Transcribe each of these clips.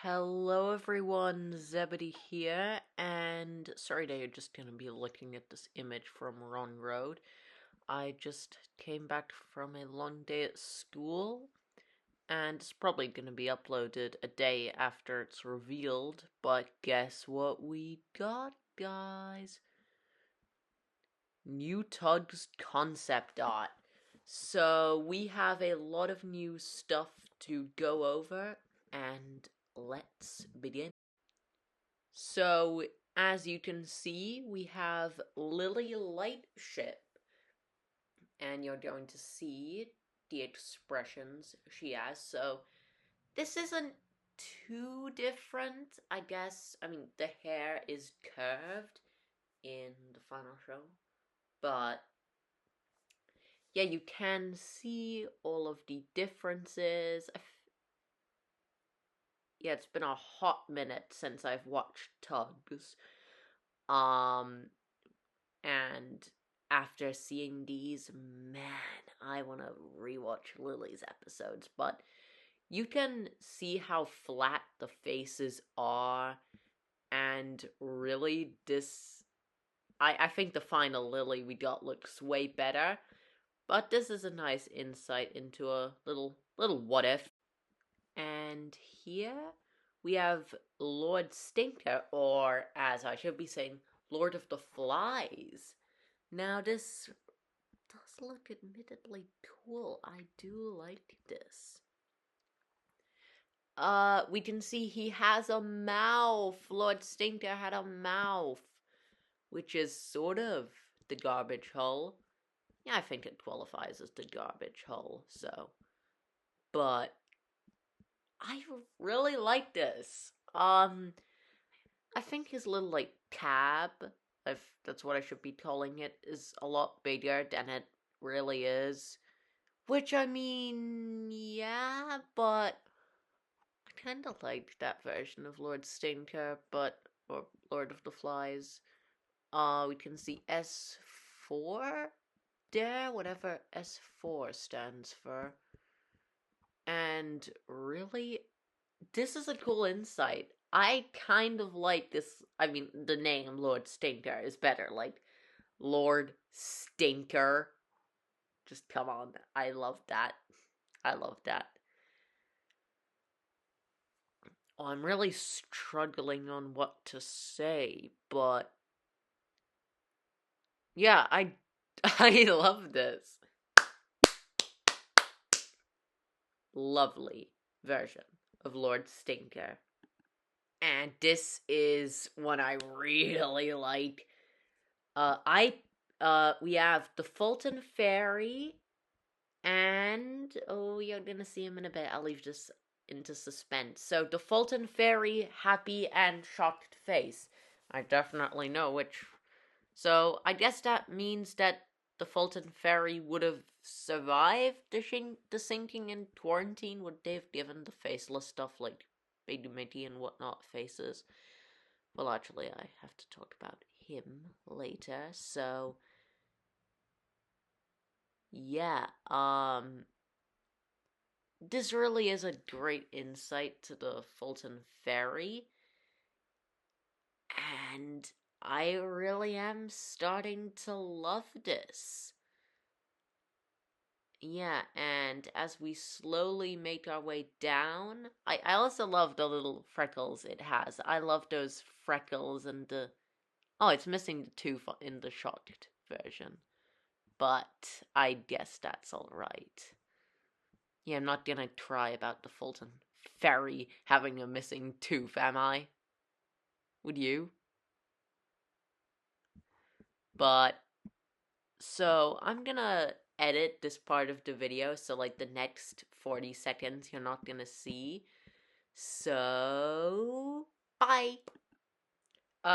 Hello everyone, Zebedee here, and sorry that you're just gonna be looking at this image from Wrong Road. I just came back from a long day at school, and it's probably gonna be uploaded a day after it's revealed, but guess what we got, guys? New TUGS concept art. So we have a lot of new stuff to go over, and let's begin. So, as you can see, we have Lily Lightship, and you're going to see the expressions she has. So, this isn't too different, I guess. I mean, the hair is curved in the final show, but yeah, you can see all of the differences. Yeah, it's been a hot minute since I've watched TUGS. And after seeing these, man, I want to rewatch Lily's episodes. But you can see how flat the faces are, and really, I think the final Lily we got looks way better. But this is a nice insight into a little what if. And here we have Lord Stinker, or as I should be saying, Lord of the Flies. Now, this does look admittedly cool. I do like this. We can see he has a mouth. Lord Stinker had a mouth, which is sort of the garbage hole. Yeah, I think it qualifies as the garbage hole, so. But I really like this. I think his little, like, cab, if that's what I should be calling it, is a lot bigger than it really is. Which, I mean, yeah, but I kind of liked that version of Lord Stinker, or Lord of the Flies. We can see S4 there, whatever S4 stands for. And really, this is a cool insight. I kind of like this. I mean, the name Lord Stinker is better. Like, Lord Stinker. Just come on. I love that. I love that. Oh, I'm really struggling on what to say, but yeah, I love this. Lovely version of Lord Stinker. And this is one I really like. We have the Fulton Fairy, and oh, you're gonna see him in a bit. I'll leave this into suspense. So, the Fulton Fairy, happy and shocked face. I definitely know which. So, I guess that means that the Fulton Ferry would have survived the sinking in quarantine. Would they have given the faceless stuff like Big Mickey and whatnot faces? Well, actually, I have to talk about him later. So, yeah, this really is a great insight to the Fulton Ferry, and I really am starting to love this. Yeah, and as we slowly make our way down, I also love the little freckles it has. I love those freckles and the... Oh, it's missing the tooth in the shocked version. But I guess that's alright. Yeah, I'm not gonna cry about the Fulton Ferry having a missing tooth, am I? Would you? But, so, I'm gonna edit this part of the video, so like the next 40 seconds you're not gonna see. So, bye!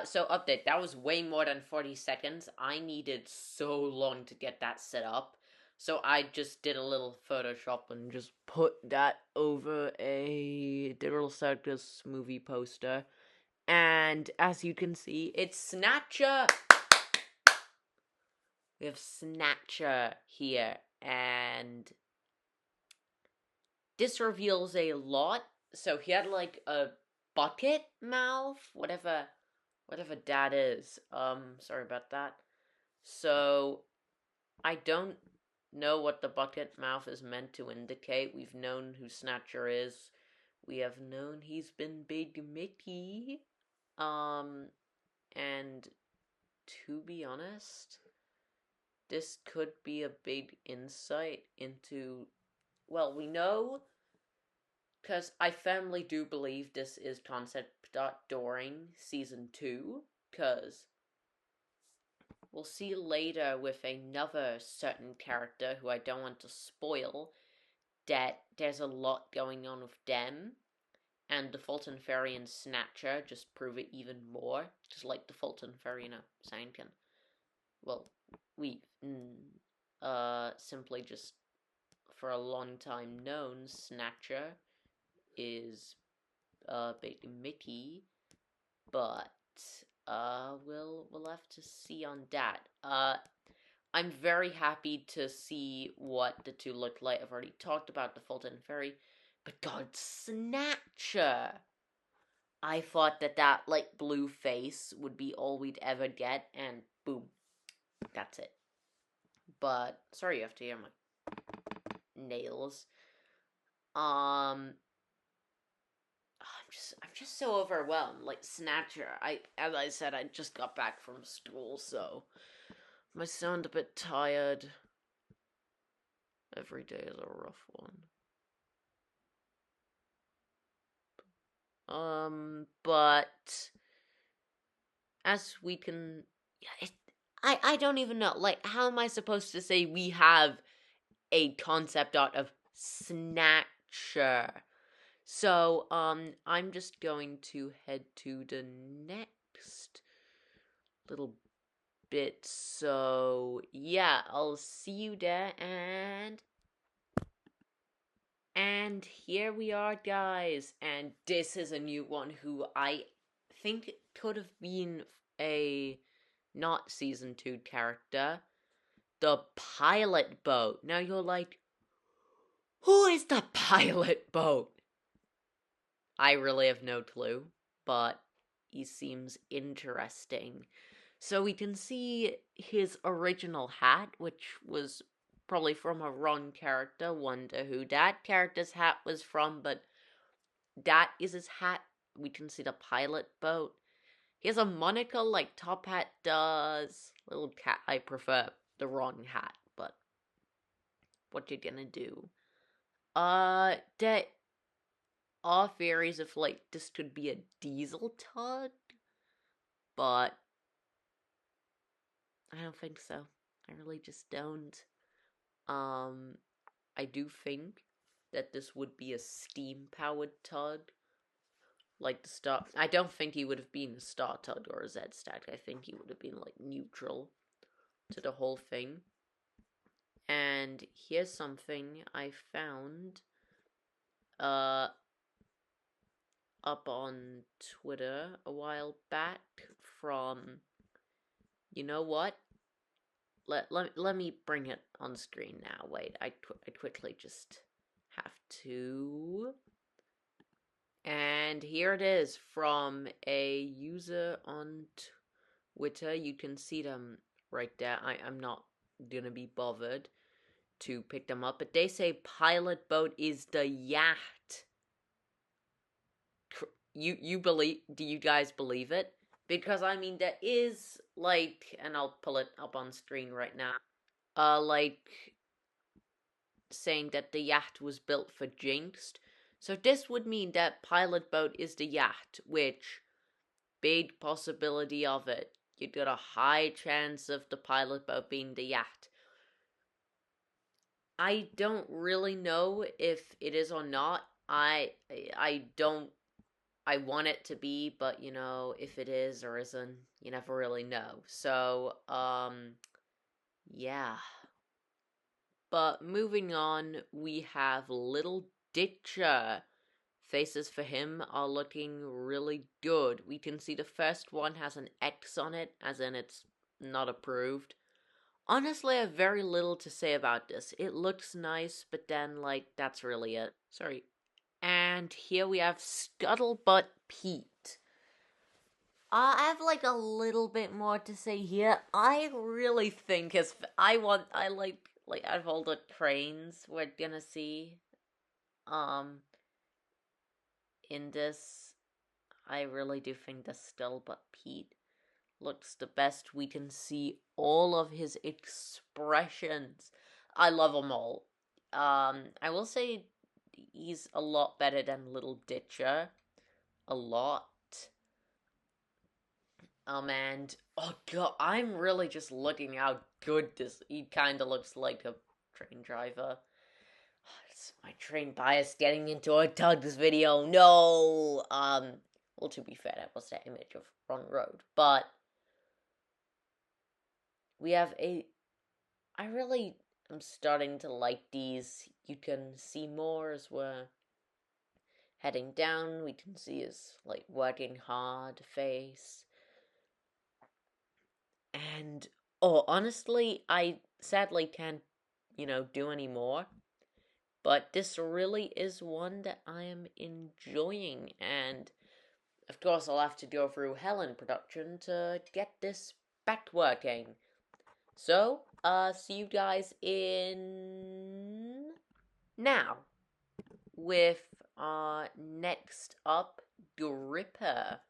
So update, that was way more than 40 seconds. I needed so long to get that set up. So I just did a little Photoshop and just put that over a Digital Circus movie poster. And as you can see, it's Snatcher! We have Snatcher here, and this reveals a lot. So he had like a bucket mouth, whatever that is. Sorry about that. So I don't know what the bucket mouth is meant to indicate. We've known who Snatcher is. We have known he's been Big Mickey. And to be honest, this could be a big insight into, well, we know, because I firmly do believe this is concept during season 2, because we'll see later with another certain character who I don't want to spoil that there's a lot going on with them, and the Fulton Ferry and Snatcher just prove it even more, just like the Fulton Ferry, Sankin. Well, we simply just for a long time known Snatcher is Big Mickey, but we'll have to see on that. I'm very happy to see what the two look like. I've already talked about the Fulton Ferry, but God, Snatcher! I thought that like blue face would be all we'd ever get, and boom, that's it. But sorry, you have to hear my nails. I'm just so overwhelmed. Like Snatcher, as I said, I just got back from school, so I sound a bit tired. Every day is a rough one. But as we can, I don't even know. Like, how am I supposed to say we have a concept art of Snatcher? So, I'm just going to head to the next little bit. So, yeah, I'll see you there, and here we are, guys. And this is a new one who I think could have been a not season 2 character. The pilot boat. Now you're like, who is the pilot boat? I really have no clue, but he seems interesting. So we can see his original hat, which was probably from a wrong character. Wonder who that character's hat was from, but that is his hat. We can see the pilot boat. He has a monocle like Top Hat does. Little cat, I prefer the wrong hat, but what you gonna do? There are theories of like this could be a diesel tug, but I don't think so. I really just don't. I do think that this would be a steam-powered tug, like the Star. I don't think he would have been a Star Tug or a Z Stack. I think he would have been like neutral to the whole thing. And here's something I found up on Twitter a while back from, you know what? Let me bring it on screen now. Wait, I quickly just have to. And here it is from a user on Twitter. You can see them right there. I'm not gonna be bothered to pick them up, but they say pilot boat is the yacht. You believe? Do you guys believe it? Because I mean, there is like, and I'll pull it up on screen right now. Like saying that the yacht was built for Jinxed. So this would mean that pilot boat is the yacht, which big possibility of it. You got a high chance of the pilot boat being the yacht. I don't really know if it is or not. I don't. I want it to be, but if it is or isn't, you never really know. So, yeah. But moving on, we have Little Ditcher. Faces for him are looking really good. We can see the first one has an X on it, as in it's not approved. Honestly, I have very little to say about this. It looks nice, but then, like, that's really it. Sorry. And here we have Scuttlebutt Pete. I have like a little bit more to say here. I really think I like out of all the trains we're gonna see um in this, I really do think the Still But Pete looks the best. We can see all of his expressions. I love them all. I will say he's a lot better than Little Ditcher. A lot. And oh god, I'm really just looking how good this. He kind of looks like a train driver. It's my train bias getting into a TUGS video. No. Well, to be fair, that was the image of Wrong Road, but we have a. I really am starting to like these. You can see more as we're heading down. We can see his like working hard face. And oh, honestly, I sadly can't, do any more. But this really is one that I am enjoying, and of course, I'll have to go through hell in production to get this back working. So, see you guys in now with next up, Gripper.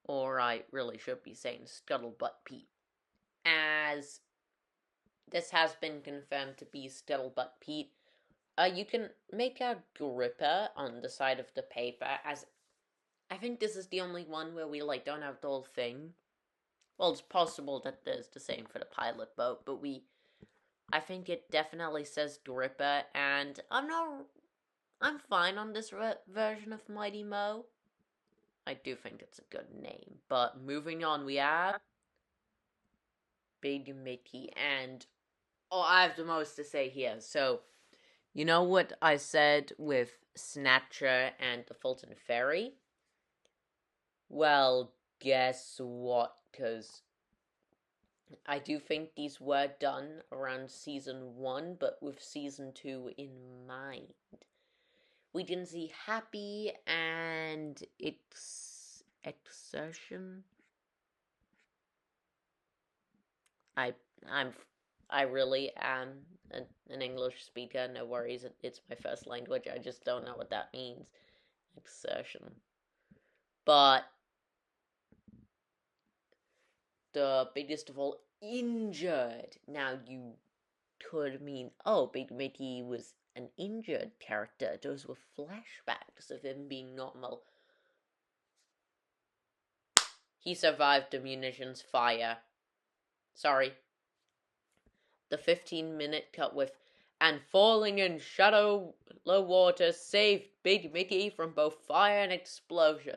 Or I really should be saying Scuttlebutt Pete, as this has been confirmed to be Scuttlebutt Pete. You can make out Gripper on the side of the paper, as I think this is the only one where we don't have the whole thing. Well, it's possible that there's the same for the pilot boat, but I think it definitely says Gripper, and I'm fine on this version of Mighty Mo. I do think it's a good name, but moving on, we have Big Mickey, and I have the most to say here. So, you know what I said with Snatcher and the Fulton Ferry? Well, guess what? Because I do think these were done around season 1, but with season 2 in mind. We can see Happy and Exertion. I really am an English speaker. No worries, it's my first language. I just don't know what that means. Exertion. But the biggest of all, injured. Now you could mean, oh, Big Mickey was an injured character. Those were flashbacks of him being normal. He survived the munitions fire. Sorry. The 15-minute cut with, and falling in shallow water saved Big Mickey from both fire and explosion.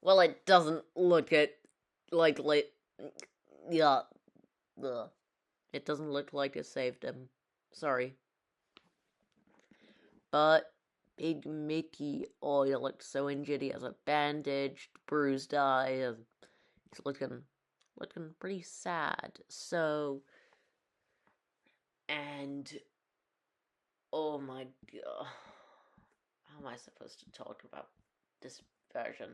Well, it doesn't look yeah, it doesn't look like it saved him. Sorry. But Big Mickey, oh, he looks so injured. He has a bandaged, bruised eye. He's looking pretty sad. So, and oh my god, how am I supposed to talk about this version?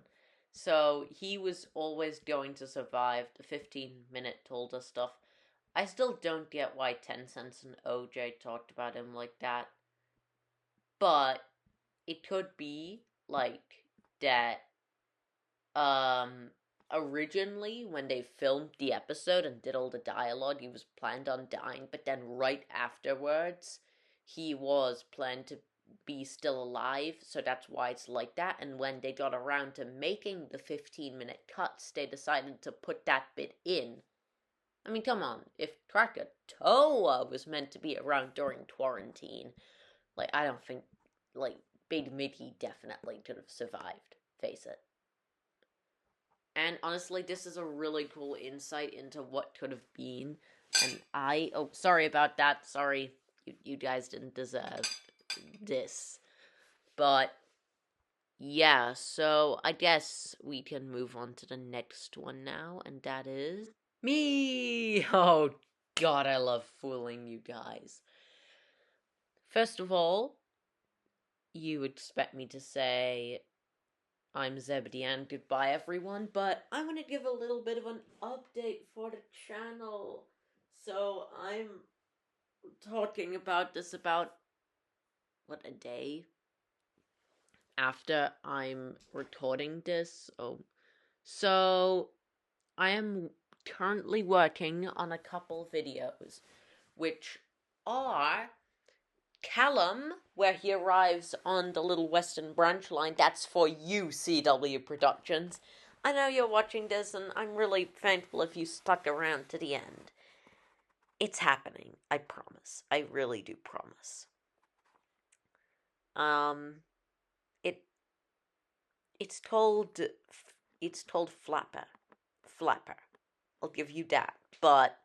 So he was always going to survive. The 15-minute told us stuff. I still don't get why 10 Cents and OJ talked about him like that. But it could be that originally when they filmed the episode and did all the dialogue, he was planned on dying, but then right afterwards he was planned to be still alive, so that's why it's like that. And when they got around to making the 15-minute cuts, they decided to put that bit in. I mean, come on, if Krakatoa was meant to be around during quarantine, I don't think, Big Mickey definitely could have survived. Face it. And honestly, this is a really cool insight into what could have been. And sorry about that. Sorry, you guys didn't deserve this. But, yeah, so I guess we can move on to the next one now, and that is me! Oh, God, I love fooling you guys. First of all, you expect me to say, I'm Zebedee and goodbye everyone, but I want to give a little bit of an update for the channel. So I'm talking about this about, a day after I'm recording this. So I am currently working on a couple videos, which are Callum, where he arrives on the Little Western Branch line. That's for you, CW Productions. I know you're watching this, and I'm really thankful if you stuck around to the end. It's happening, I promise. I really do promise. It it's called Flapper. Flapper. I'll give you that. But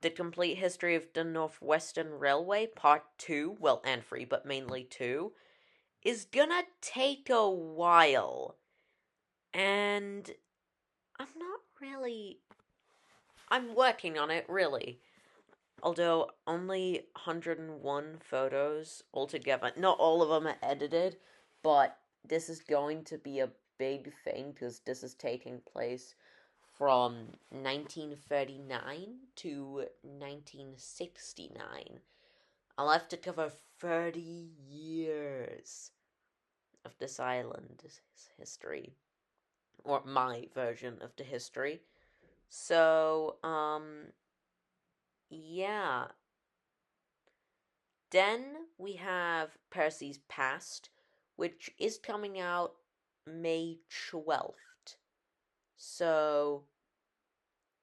the complete history of the Northwestern Railway, Part 2, well, and 3, but mainly 2, is gonna take a while. And I'm working on it, really. Although only 101 photos altogether. Not all of them are edited, but this is going to be a big thing because this is taking place from 1939 to 1969. I'll have to cover 30 years of this island's history, or my version of the history. So, yeah. Then we have Percy's Past, which is coming out May 12th. So,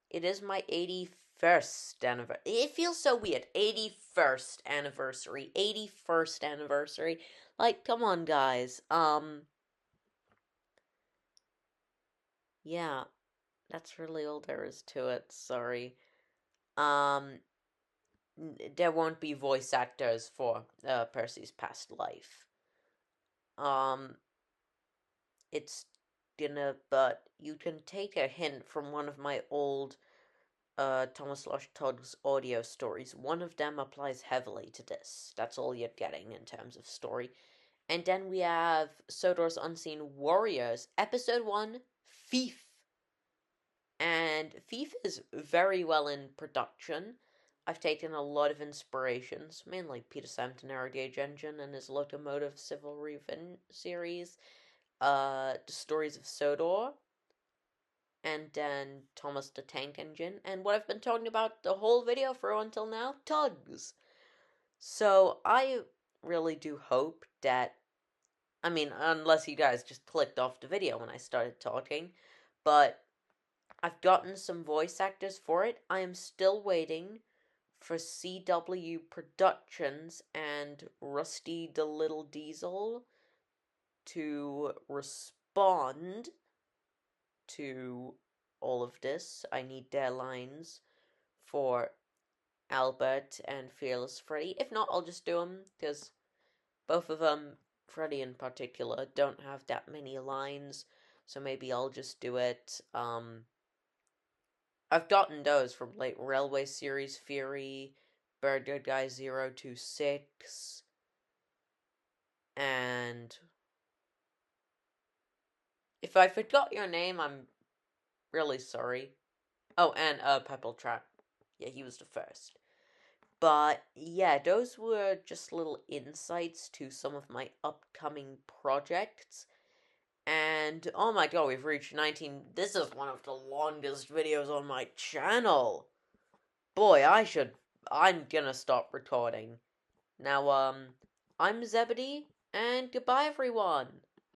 it is my 81st anniversary. It feels so weird. 81st anniversary. 81st anniversary. Like, come on, guys. Yeah, that's really all there is to it. Sorry. There won't be voice actors for Percy's Past Life. It's but you can take a hint from one of my old Thomas TUGS audio stories. One of them applies heavily to this. That's all you're getting in terms of story. And then we have Sodor's Unseen Warriors, Episode 1, Thief. And Thief is very well in production. I've taken a lot of inspirations, mainly Peter Samton Gauge Engine and his Locomotive Chivalry series, the stories of Sodor, and then Thomas the Tank Engine, and what I've been talking about the whole video through until now, TUGS. So I really do hope that, unless you guys just clicked off the video when I started talking, but I've gotten some voice actors for it. I am still waiting for CW Productions and Rusty the Little Diesel to respond to all of this. I need their lines for Albert and Fearless Freddy. If not, I'll just do them, because both of them, Freddy in particular, don't have that many lines, so maybe I'll just do it. I've gotten those from late Railway Series Fury, Bird Good Guy 026, and if I forgot your name, I'm really sorry. Oh, and Pepple Trap. Yeah, he was the first. But yeah, those were just little insights to some of my upcoming projects. And oh my god, we've reached 19. This is one of the longest videos on my channel. Boy, I'm gonna stop recording. Now, I'm Zebedee, and goodbye everyone.